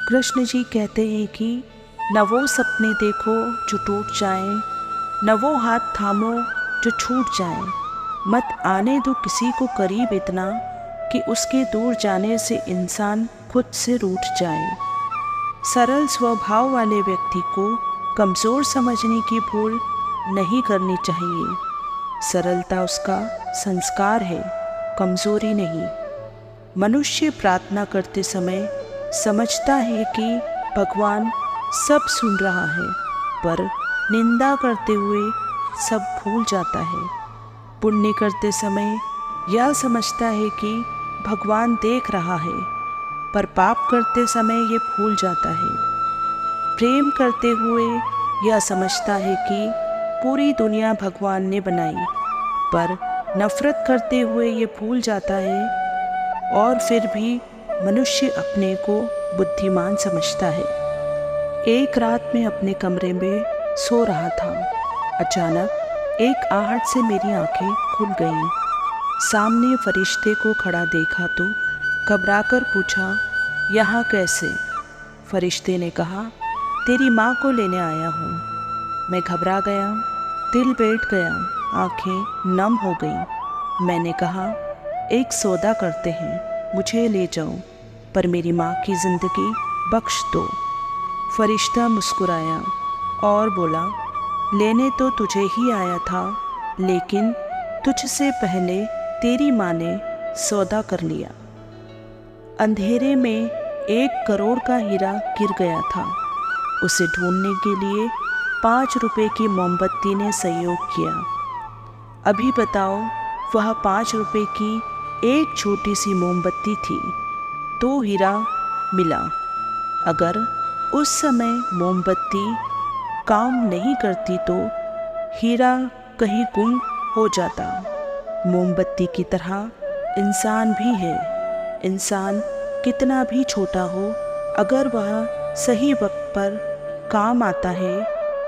कृष्ण जी कहते हैं कि न वो सपने देखो जो टूट जाएं, न वो हाथ थामो जो छूट जाएं। मत आने दो किसी को करीब इतना कि उसके दूर जाने से इंसान खुद से रूठ जाए। सरल स्वभाव वाले व्यक्ति को कमज़ोर समझने की भूल नहीं करनी चाहिए। सरलता उसका संस्कार है, कमज़ोरी नहीं। मनुष्य प्रार्थना करते समय समझता है कि भगवान सब सुन रहा है, पर निंदा करते हुए सब भूल जाता है। पुण्य करते समय यह समझता है कि भगवान देख रहा है, पर पाप करते समय ये भूल जाता है। प्रेम करते हुए यह समझता है कि पूरी दुनिया भगवान ने बनाई, पर नफरत करते हुए ये भूल जाता है। और फिर भी मनुष्य अपने को बुद्धिमान समझता है। एक रात मैं अपने कमरे में सो रहा था। अचानक एक आहट से मेरी आंखें खुल गईं। सामने फरिश्ते को खड़ा देखा तो घबराकर पूछा, यहाँ कैसे? फरिश्ते ने कहा, तेरी माँ को लेने आया हूँ। मैं घबरा गया, दिल बैठ गया, आंखें नम हो गईं। मैंने कहा, एक सौदा करते हैं, मुझे ले जाओ, पर मेरी माँ की ज़िंदगी बख्श दो। फरिश्ता मुस्कुराया और बोला, लेने तो तुझे ही आया था, लेकिन तुझसे पहले तेरी माँ ने सौदा कर लिया। अंधेरे में 1 करोड़ का हीरा गिर गया था। उसे ढूंढने के लिए 5 रुपए की मोमबत्ती ने सहयोग किया। अभी बताओ, वह 5 रुपए की एक छोटी सी मोमबत्ती थी तो हीरा मिला। अगर उस समय मोमबत्ती काम नहीं करती तो हीरा कहीं गुम हो जाता। मोमबत्ती की तरह इंसान भी है। इंसान कितना भी छोटा हो, अगर वह सही वक्त पर काम आता है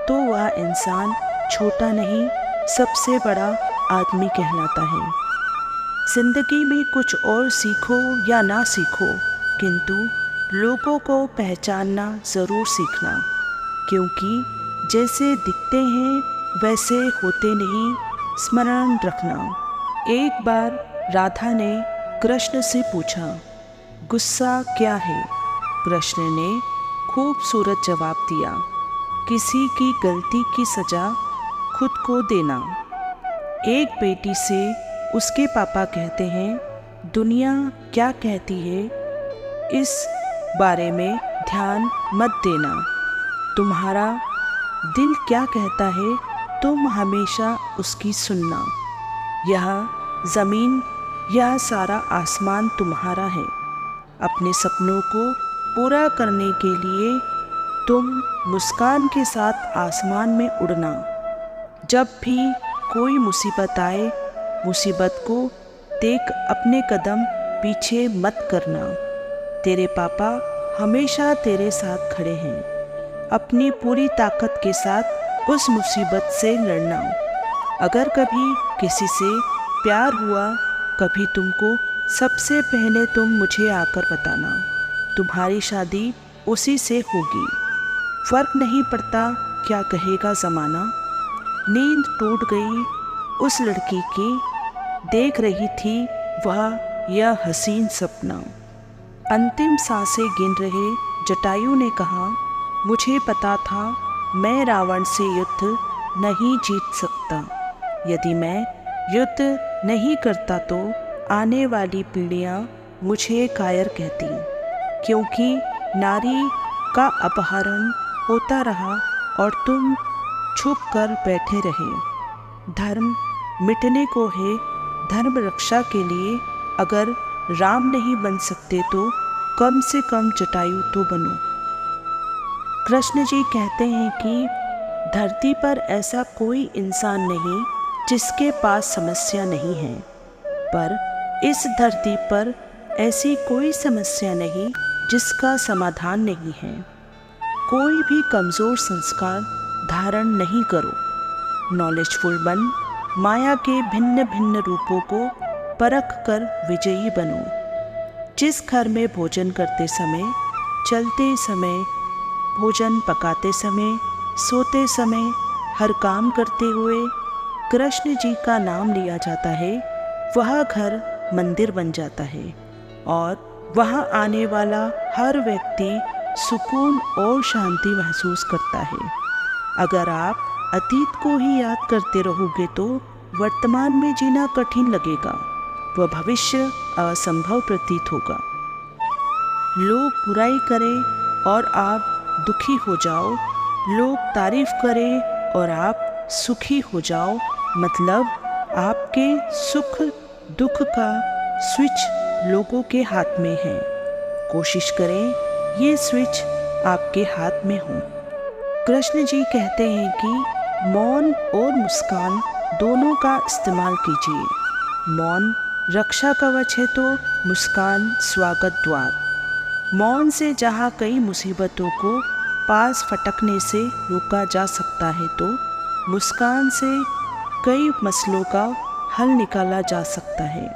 तो वह इंसान छोटा नहीं, सबसे बड़ा आदमी कहलाता है। जिंदगी में कुछ और सीखो या ना सीखो, किंतु लोगों को पहचानना ज़रूर सीखना, क्योंकि जैसे दिखते हैं वैसे होते नहीं, स्मरण रखना। एक बार राधा ने कृष्ण से पूछा, गुस्सा क्या है? कृष्ण ने खूबसूरत जवाब दिया, किसी की गलती की सज़ा खुद को देना। एक बेटी से उसके पापा कहते हैं, दुनिया क्या कहती है इस बारे में ध्यान मत देना। तुम्हारा दिल क्या कहता है तुम हमेशा उसकी सुनना। यह ज़मीन, यह सारा आसमान तुम्हारा है। अपने सपनों को पूरा करने के लिए तुम मुस्कान के साथ आसमान में उड़ना। जब भी कोई मुसीबत आए, मुसीबत को देख अपने कदम पीछे मत करना। तेरे पापा हमेशा तेरे साथ खड़े हैं। अपनी पूरी ताकत के साथ उस मुसीबत से लड़ना। अगर कभी किसी से प्यार हुआ, कभी तुमको, सबसे पहले तुम मुझे आकर बताना। तुम्हारी शादी उसी से होगी। फर्क नहीं पड़ता क्या कहेगा ज़माना। नींद टूट गई उस लड़की की, देख रही थी वह यह हसीन सपना। अंतिम सांसें गिन रहे जटायु ने कहा, मुझे पता था मैं रावण से युद्ध नहीं जीत सकता। यदि मैं युद्ध नहीं करता तो आने वाली पीढ़ियाँ मुझे कायर कहती, क्योंकि नारी का अपहरण होता रहा और तुम छुप कर बैठे रहे। धर्म मिटने को है, धर्म रक्षा के लिए अगर राम नहीं बन सकते तो कम से कम जटायु तो बनो। कृष्ण जी कहते हैं कि धरती पर ऐसा कोई इंसान नहीं जिसके पास समस्या नहीं है, पर इस धरती पर ऐसी कोई समस्या नहीं जिसका समाधान नहीं है। कोई भी कमज़ोर संस्कार धारण नहीं करो। नॉलेजफुल बन माया के भिन्न भिन्न रूपों को परख कर विजयी बनो। जिस घर में भोजन करते समय चलते समय, भोजन पकाते समय, सोते समय, हर काम करते हुए कृष्ण जी का नाम लिया जाता है, वह घर मंदिर बन जाता है और वहाँ आने वाला हर व्यक्ति सुकून और शांति महसूस करता है। अगर आप अतीत को ही याद करते रहोगे तो वर्तमान में जीना कठिन लगेगा, वह भविष्य असंभव प्रतीत होगा। लोग बुराई करें और आप दुखी हो जाओ, लोग तारीफ करें और आप सुखी हो जाओ, मतलब आपके सुख दुख का स्विच लोगों के हाथ में है। कोशिश करें ये स्विच आपके हाथ में हो। कृष्ण जी कहते हैं कि मौन और मुस्कान दोनों का इस्तेमाल कीजिए। मौन रक्षा कवच है तो मुस्कान स्वागत द्वार। मौन से जहाँ कई मुसीबतों को पास फटकने से रोका जा सकता है तो मुस्कान से कई मसलों का हल निकाला जा सकता है।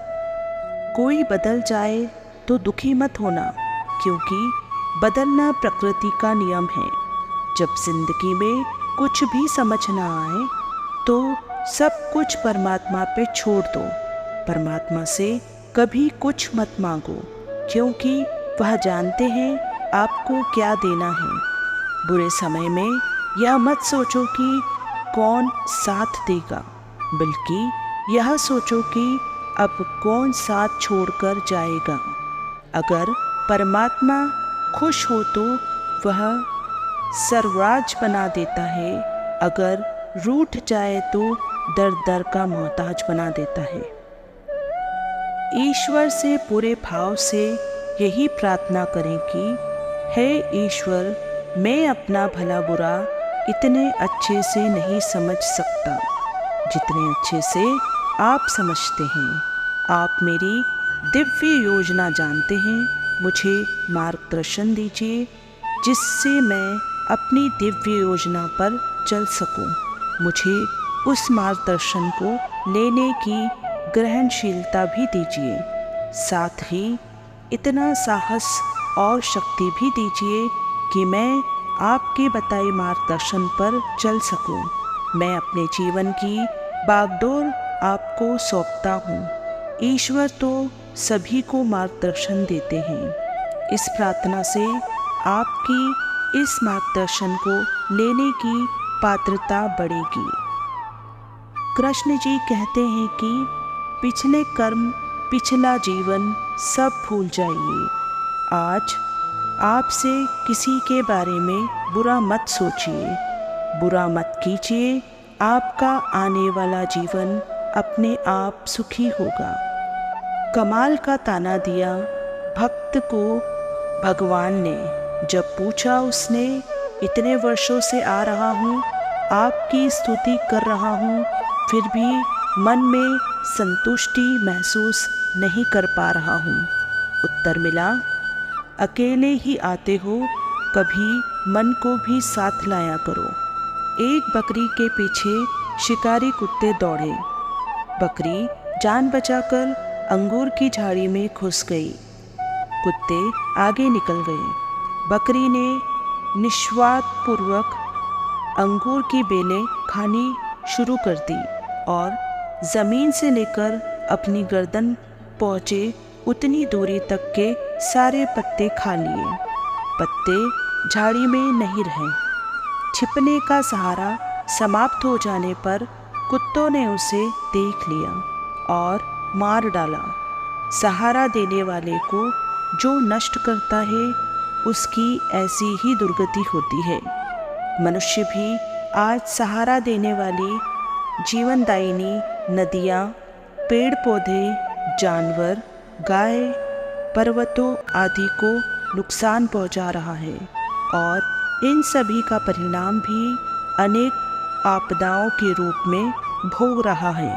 कोई बदल जाए तो दुखी मत होना, क्योंकि बदलना प्रकृति का नियम है। जब जिंदगी में कुछ भी समझ ना आए तो सब कुछ परमात्मा पे छोड़ दो। परमात्मा से कभी कुछ मत मांगो, क्योंकि वह जानते हैं आपको क्या देना है। बुरे समय में यह मत सोचो कि कौन साथ देगा, बल्कि यह सोचो कि अब कौन साथ छोड़कर जाएगा। अगर परमात्मा खुश हो तो वह सर्वराज बना देता है, अगर रूठ जाए तो दर दर का मोहताज बना देता है। ईश्वर से पूरे भाव से यही प्रार्थना करें कि हे ईश्वर, मैं अपना भला बुरा इतने अच्छे से नहीं समझ सकता जितने अच्छे से आप समझते हैं। आप मेरी दिव्य योजना जानते हैं, मुझे मार्गदर्शन दीजिए जिससे मैं अपनी दिव्य योजना पर चल सकूं। मुझे उस मार्गदर्शन को लेने की ग्रहणशीलता भी दीजिए, साथ ही इतना साहस और शक्ति भी दीजिए कि मैं आपके बताए मार्गदर्शन पर चल सकूं। मैं अपने जीवन की बागडोर आपको सौंपता हूँ। ईश्वर तो सभी को मार्गदर्शन देते हैं। इस प्रार्थना से आपकी इस मार्गदर्शन को लेने की पात्रता बढ़ेगी। कृष्ण जी कहते हैं कि पिछले कर्म, पिछला जीवन सब भूल जाइए। आज आपसे किसी के बारे में बुरा मत सोचिए, बुरा मत कीजिए। आपका आने वाला जीवन अपने आप सुखी होगा। कमाल का ताना दिया भक्त को भगवान ने। जब पूछा उसने, इतने वर्षों से आ रहा हूँ, आपकी स्तुति कर रहा हूँ, फिर भी मन में संतुष्टि महसूस नहीं कर पा रहा हूँ। उत्तर मिला, अकेले ही आते हो, कभी मन को भी साथ लाया करो। एक बकरी के पीछे शिकारी कुत्ते दौड़े। बकरी जान बचाकर अंगूर की झाड़ी में घुस गई। कुत्ते आगे निकल गए। बकरी ने निस्वार्थपूर्वक अंगूर की बेलें खानी शुरू कर दी और ज़मीन से लेकर अपनी गर्दन पहुँचे उतनी दूरी तक के सारे पत्ते खा लिए। पत्ते झाड़ी में नहीं रहे। छिपने का सहारा समाप्त हो जाने पर कुत्तों ने उसे देख लिया और मार डाला। सहारा देने वाले को जो नष्ट करता है, उसकी ऐसी ही दुर्गति होती है। मनुष्य भी आज सहारा देने वाली जीवनदायिनी नदियाँ, पेड़ पौधे, जानवर, गाय, पर्वतों आदि को नुकसान पहुंचा रहा है और इन सभी का परिणाम भी अनेक आपदाओं के रूप में भोग रहा है।